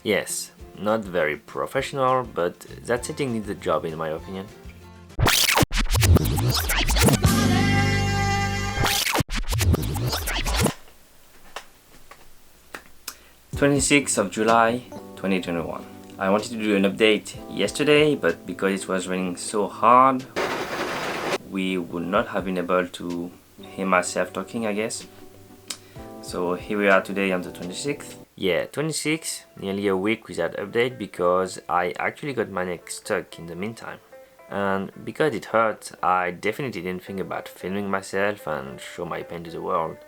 Yes, not very professional, but that setting needs a job in my opinion. 26th of July 2021. I wanted to do an update yesterday, but because it was raining so hard, we would not have been able to hear myself talking, I guess. So here we are today on the 26th. Yeah, 26, nearly a week without update because I actually got my neck stuck in the meantime. And because it hurt, I definitely didn't think about filming myself and show my pain to the world.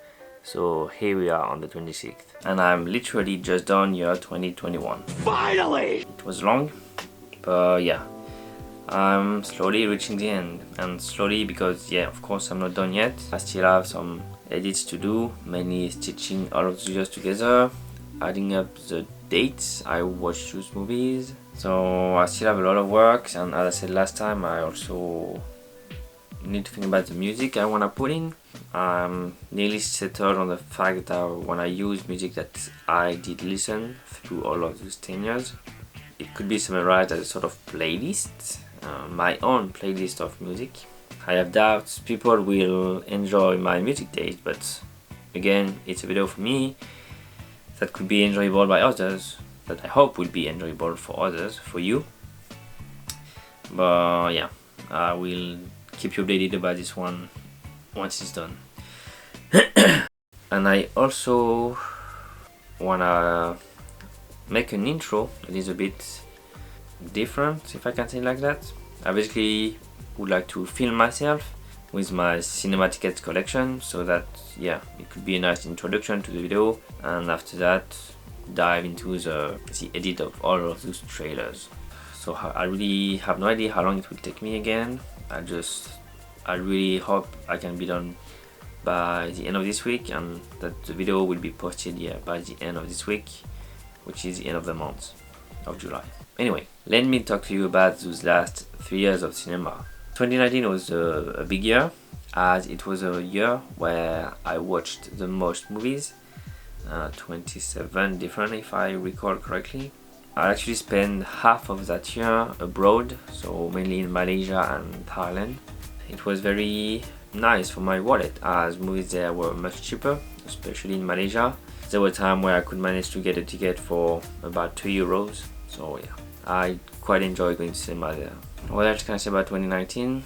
So here we are on the 26th. And I'm literally just done year 2021. Finally! It was long, but yeah. I'm slowly reaching the end. And slowly because, yeah, of course I'm not done yet. I still have some edits to do, mainly stitching all of the videos together, adding up the dates I watched those movies. So I still have a lot of work, and as I said last time, I also need to think about the music I want to put in. I'm nearly settled on the fact that when I use music that I did listen through all of those 10 years, it could be summarized as a sort of playlist, my own playlist of music. I have doubts people will enjoy my music taste, but again, it's a video for me that could be enjoyable by others, that I hope will be enjoyable for others, for you. But yeah, I will keep you updated about this one once it's done. And I also wanna make an intro that is a bit different, if I can say it like that. I basically would like to film myself with my cinema tickets collection, so that, yeah, it could be a nice introduction to the video, and after that dive into the edit of all of those trailers. So I really have no idea how long it will take me again. I really hope I can be done by the end of this week, and that the video will be posted, yeah, by the end of this week, which is the end of the month of July. Anyway, let me talk to you about those last 3 years of cinema. 2019 was a big year, as it was a year where I watched the most movies, 27 different if I recall correctly. I actually spent half of that year abroad, so mainly in Malaysia and Thailand. It was very nice for my wallet, as movies there were much cheaper, especially in Malaysia. There were times where I could manage to get a ticket for about €2, so yeah, I quite enjoy going to cinema there. What else can I say about 2019?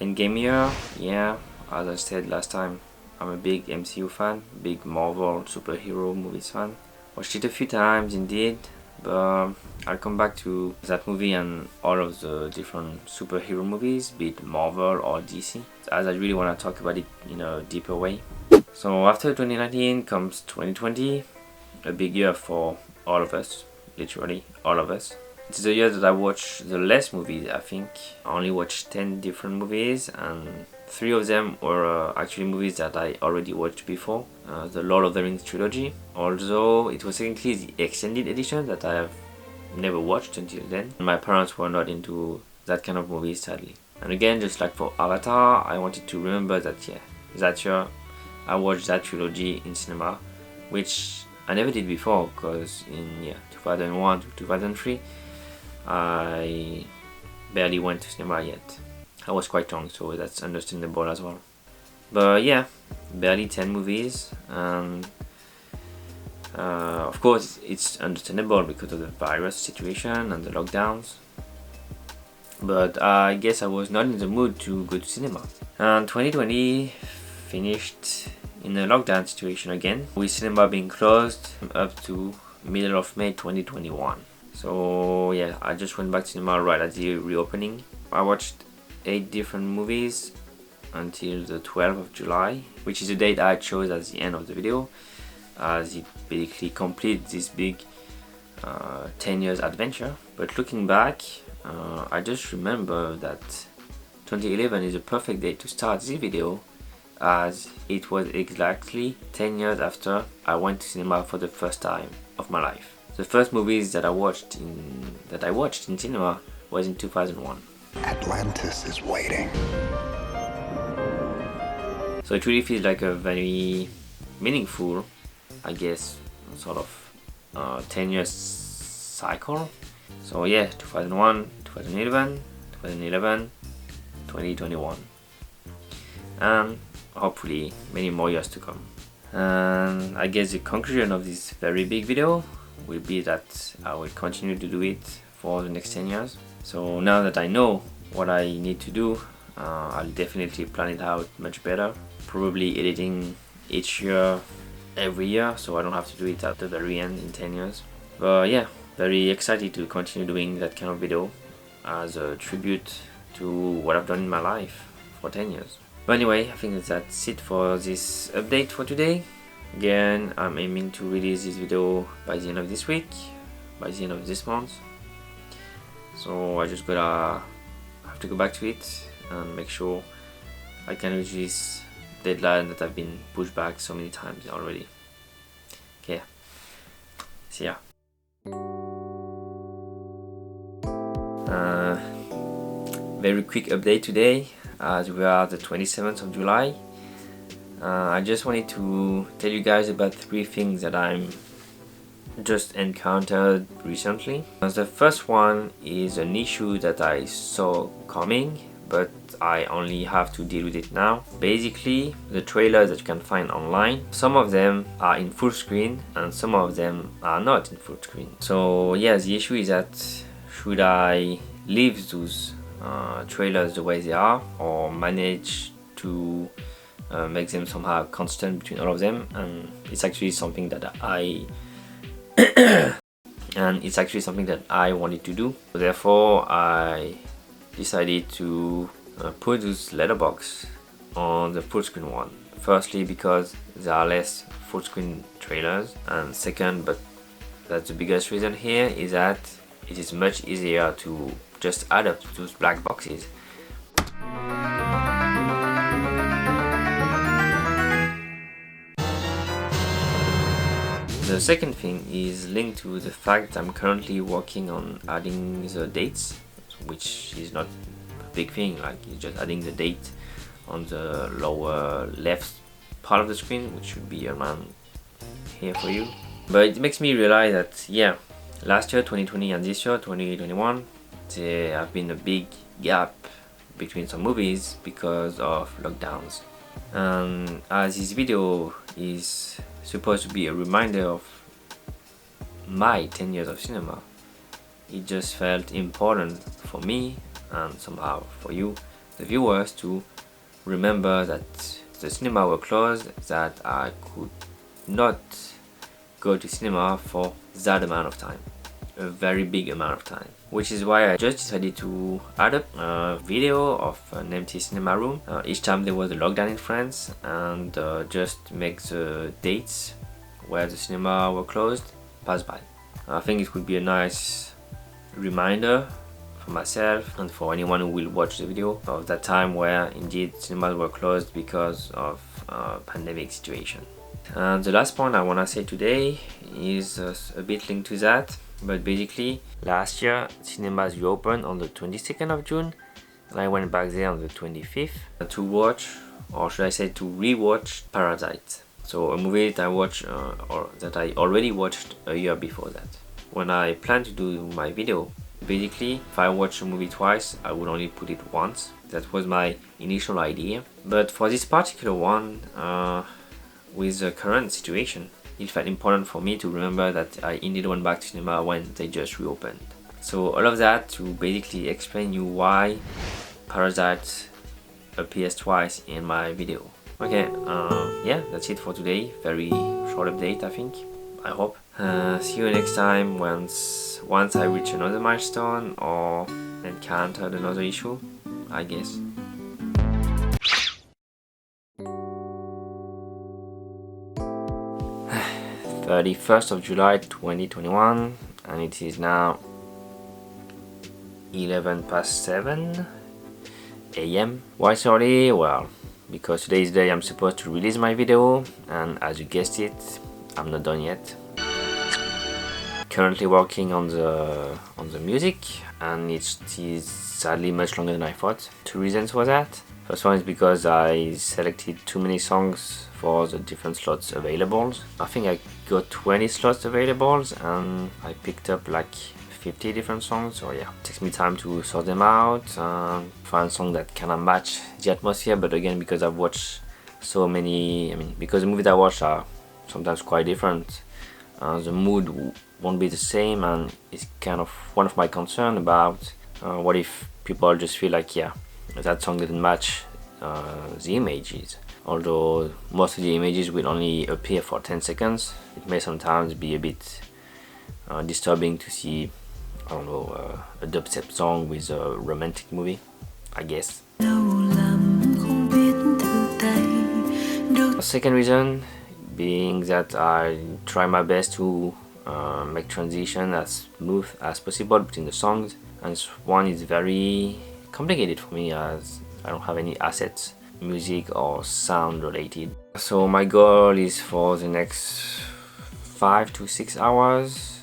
In-game year, yeah, as I said last time, I'm a big MCU fan, big Marvel superhero movies fan. Watched it a few times indeed, but I'll come back to that movie and all of the different superhero movies, be it Marvel or DC, as I really want to talk about it in a deeper way. So after 2019 comes 2020, a big year for all of us, literally all of us. It's a year that I watched the less movies, I think. I only watched 10 different movies, and 3 of them were actually movies that I already watched before. The Lord of the Rings trilogy, although it was technically the extended edition that I have never watched until then. My parents were not into that kind of movies, sadly. And again, just like for Avatar, I wanted to remember that, yeah, that year I watched that trilogy in cinema, which I never did before, because in 2001 to 2003 I barely went to cinema yet. I was quite young, so that's understandable as well. But yeah, barely 10 movies, and of course it's understandable because of the virus situation and the lockdowns. But I guess I was not in the mood to go to cinema. And 2020 finished in a lockdown situation again, with cinema being closed up to middle of May 2021. So yeah, I just went back to cinema right at the reopening. I watched 8 different movies until the 12th of July, which is the date I chose as the end of the video, as it basically completes this big 10 years adventure. But looking back, I just remember that 2011 is a perfect date to start this video, as it was exactly 10 years after I went to cinema for the first time of my life. The first movies that I watched in cinema was in 2001. Atlantis is waiting. So it really feels like a very meaningful, I guess, sort of 10 years cycle. So yeah, 2001, 2011, 2011, 2021, and hopefully many more years to come. And I guess the conclusion of this very big video will be that I will continue to do it for the next 10 years. So now that I know what I need to do, I'll definitely plan it out much better, probably editing each year every year, so I don't have to do it at the very end in 10 years. But yeah, very excited to continue doing that kind of video as a tribute to what I've done in my life for 10 years. But anyway, I think that's it for this update for today. Again, I'm aiming to release this video by the end of this week, by the end of this month. So I just gotta have to go back to it and make sure I can reach this deadline that I've been pushed back so many times already. Okay, see ya. Very quick update today, as we are the 27th of July. I just wanted to tell you guys about 3 things that I'm just encountered recently. The first one is an issue that I saw coming, but I only have to deal with it now. Basically, the trailers that you can find online, some of them are in full screen and some of them are not in full screen. So yeah, the issue is that should I leave those trailers the way they are, or manage to make them somehow constant between all of them? And it's actually something that I wanted to do. Therefore, I decided to put those letterbox on the full screen one. Firstly, because there are less full screen trailers, and second, but that's the biggest reason here, is that it is much easier to just add up those black boxes. The second thing is linked to the fact that I'm currently working on adding the dates, which is not a big thing, like it's just adding the date on the lower left part of the screen, which should be around here for you. But it makes me realize that yeah, last year 2020 and this year 2021, there have been a big gap between some movies because of lockdowns. And as this video is supposed to be a reminder of my 10 years of cinema, it just felt important for me and somehow for you, the viewers, to remember that the cinema were closed, that I could not go to cinema for that amount of time, a very big amount of time. Which is why I just decided to add up a video of an empty cinema room each time there was a lockdown in France, and just make the dates where the cinema were closed pass by. I think it would be a nice reminder for myself and for anyone who will watch the video of that time where indeed cinemas were closed because of pandemic situation. And the last point I want to say today is a bit linked to that. But basically, last year cinemas reopened on the 22nd of June, and I went back there on the 25th to watch, or should I say to rewatch, Parasite. So a movie that I watched, or that I already watched a year before that. When I planned to do my video, basically if I watch a movie twice, I would only put it once. That was my initial idea. But for this particular one, with the current situation, it felt important for me to remember that I indeed went back to cinema when they just reopened. So all of that to basically explain you why Parasite appears twice in my video. Okay, yeah, that's it for today. Very short update, I think. I hope. See you next time once I reach another milestone or encounter another issue, I guess. 31st of July 2021, and it is now 11:07 AM. Why so early? Well, because today is the day I'm supposed to release my video, and as you guessed it, I'm not done yet. Currently working on the music, and it is sadly much longer than I thought. 2 reasons for that. First one is because I selected too many songs for the different slots available. I think I got 20 slots available and I picked up like 50 different songs, so yeah, it takes me time to sort them out and find songs that kind of match the atmosphere. But again, because I've watched so many, because the movies I watch are sometimes quite different, the mood won't be the same, and it's kind of one of my concerns about what if people just feel like, yeah, that song didn't match the images. Although most of the images will only appear for 10 seconds, it may sometimes be a bit disturbing to see, I don't know, a dubstep song with a romantic movie, I guess. The second reason being that I try my best to make transition as smooth as possible between the songs, and this one is very complicated for me as I don't have any assets, music or sound related. So my goal is for the next 5 to 6 hours,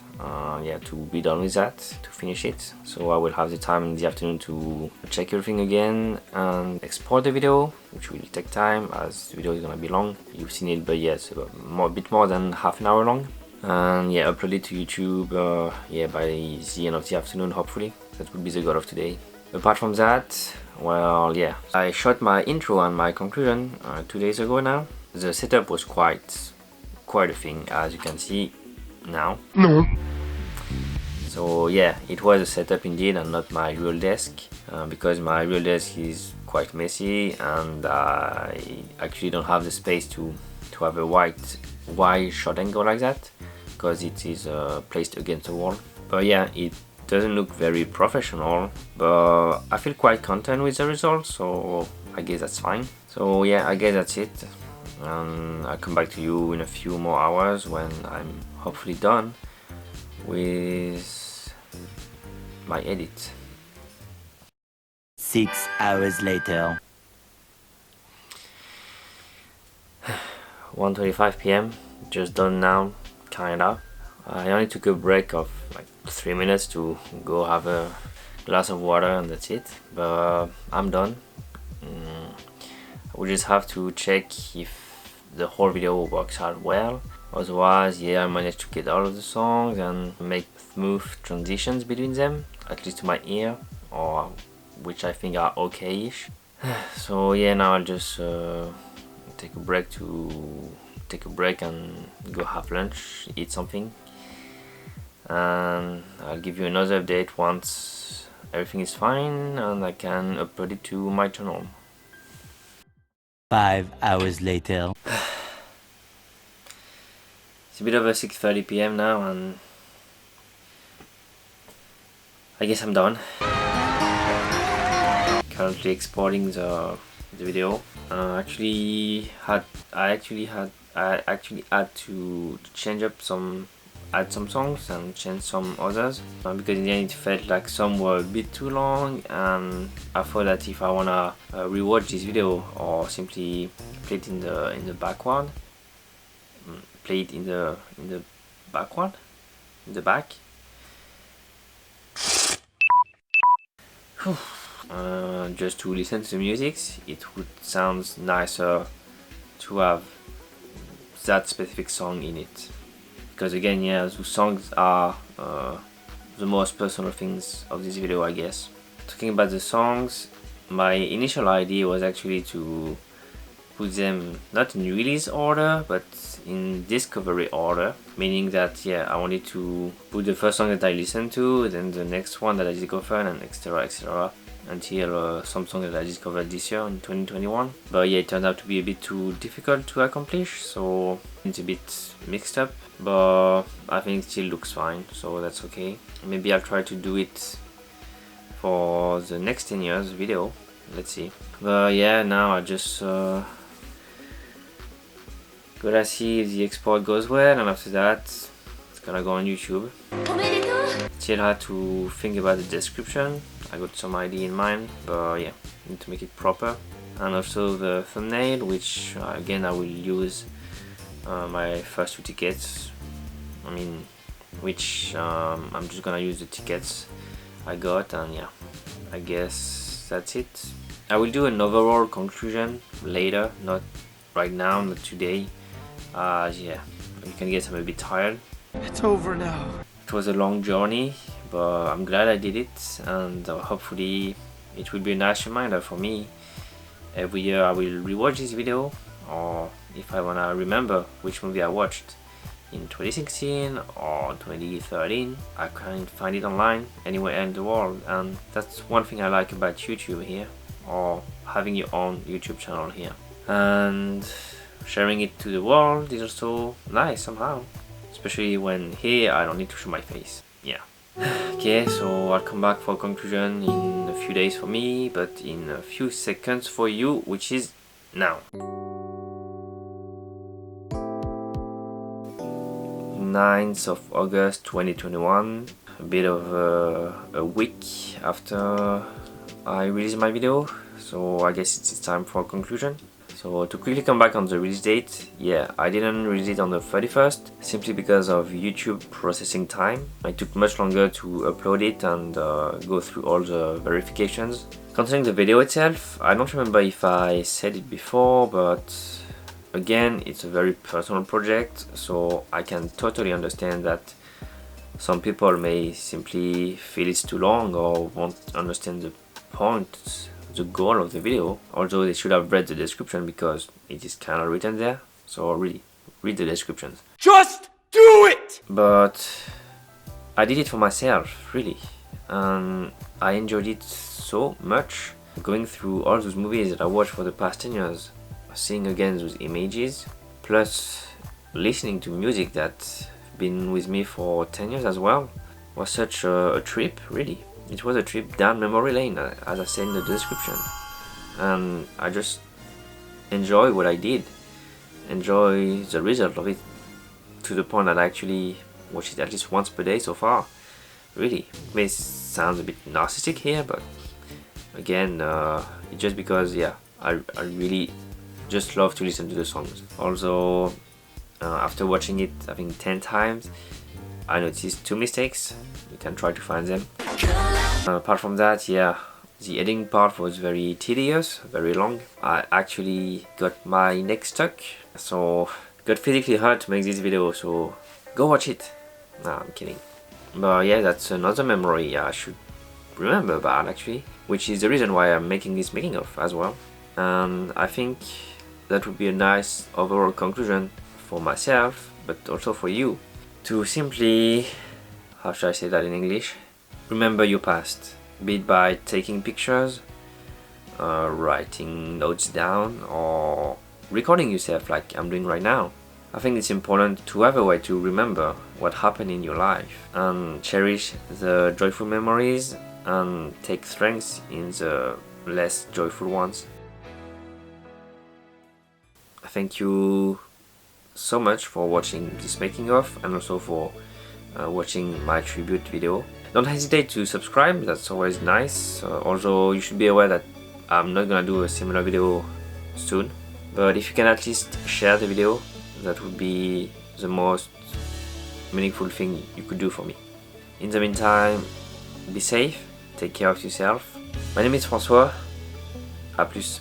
yeah, to be done with that, to finish it. So I will have the time in the afternoon to check everything again and export the video, which will take time as the video is gonna be long. You've seen it, but yes, a bit more than half an hour long. And yeah, upload it to YouTube yeah, by the end of the afternoon, hopefully. That would be the goal of today. Apart from that, well, yeah, I shot my intro and my conclusion 2 days ago now. The setup was quite a thing, as you can see now. No. So yeah, it was a setup indeed and not my real desk, because my real desk is quite messy and I actually don't have the space to have a wide shot angle like that, because it is placed against the wall. But yeah, it doesn't look very professional, but I feel quite content with the results, so I guess that's fine. So yeah, I guess that's it, and I'll come back to you in a few more hours when I'm hopefully done with my edit. 6 hours later. 1:25 p.m. just done now, kinda. I only took a break of like 3 minutes to go have a glass of water and that's it, but I'm done. We just have to check if the whole video works out well. Otherwise, yeah, I managed to get all of the songs and make smooth transitions between them, at least to my ear, or which I think are okay-ish. So yeah, now I'll just take a break and go have lunch, eat something, and I'll give you another update once everything is fine and I can upload it to my channel. 5 hours later. It's a bit over 6:30 p.m. now and I guess I'm done. Currently exporting the video. I actually had to change up add some songs and change some others, because in the end it felt like some were a bit too long, and I thought that if I wanna rewatch this video or simply play it in the background, back. Just to listen to the music, it would sound nicer to have that specific song in it, because again, yeah, the songs are the most personal things of this video, I guess. Talking about the songs, my initial idea was actually to put them not in release order but in discovery order, meaning that yeah, I wanted to put the first song that I listened to, then the next one that I discovered, and etc until some songs that I discovered this year in 2021. But yeah, it turned out to be a bit too difficult to accomplish, so it's a bit mixed up, but I think it still looks fine, so that's okay. Maybe I'll try to do it for the next 10 years video, let's see. But yeah, now I just gotta see if the export goes well, and after that it's gonna go on YouTube. Still had to think about the description. I got some idea in mind, but yeah, need to make it proper. And also the thumbnail, which again I will use my first 2 tickets. Which I'm just gonna use the tickets I got, and yeah, I guess that's it. I will do an overall conclusion later, not right now, not today. Yeah, you can guess I'm a bit tired. It's over now. It was a long journey, but I'm glad I did it, and hopefully it will be a nice reminder for me. Every year I will rewatch this video, or if I wanna remember which movie I watched in 2016 or 2013, I can find it online anywhere in the world, and that's one thing I like about YouTube here, or having your own YouTube channel here. And sharing it to the world is also nice somehow, especially when here I don't need to show my face. Yeah. Okay, so I'll come back for a conclusion in a few days for me, but in a few seconds for you, which is now. 9th of August 2021, a bit of a week after I released my video, so I guess it's time for a conclusion. So to quickly come back on the release date, yeah, I didn't release it on the 31st, simply because of YouTube processing time. It took much longer to upload it and go through all the verifications. Concerning the video itself, I don't remember if I said it before, but again, it's a very personal project, so I can totally understand that some people may simply feel it's too long or won't understand the point, the goal of the video, although they should have read the description because it is kind of written there, so really, read the descriptions. Just do it! But I did it for myself, really, and I enjoyed it so much, going through all those movies that I watched for the past 10 years, seeing again those images, plus listening to music that's been with me for 10 years as well, was such a trip, really. It was a trip down memory lane, as I said in the description, and I just enjoy what I did, enjoy the result of it, to the point that I actually watch it at least once per day so far. Really, it may sound a bit narcissistic here, but again, it's just because, yeah, I really just love to listen to the songs. Also, after watching it, I think 10 times, I noticed 2 mistakes. You can try to find them. Apart from that, yeah, the editing part was very tedious, very long. I actually got my neck stuck, so it got physically hard to make this video, so go watch it. Nah, I'm kidding. But yeah, that's another memory I should remember about, actually, which is the reason why I'm making this making of as well. And I think that would be a nice overall conclusion for myself, but also for you, to simply, how should I say that in English? Remember your past, be it by taking pictures, writing notes down, or recording yourself like I'm doing right now. I think it's important to have a way to remember what happened in your life and cherish the joyful memories and take strength in the less joyful ones. Thank you so much for watching this making of, and also for watching my tribute video. Don't hesitate to subscribe, that's always nice. Also, you should be aware that I'm not gonna do a similar video soon, but if you can at least share the video, that would be the most meaningful thing you could do for me. In the meantime, be safe, take care of yourself. My name is François, à plus.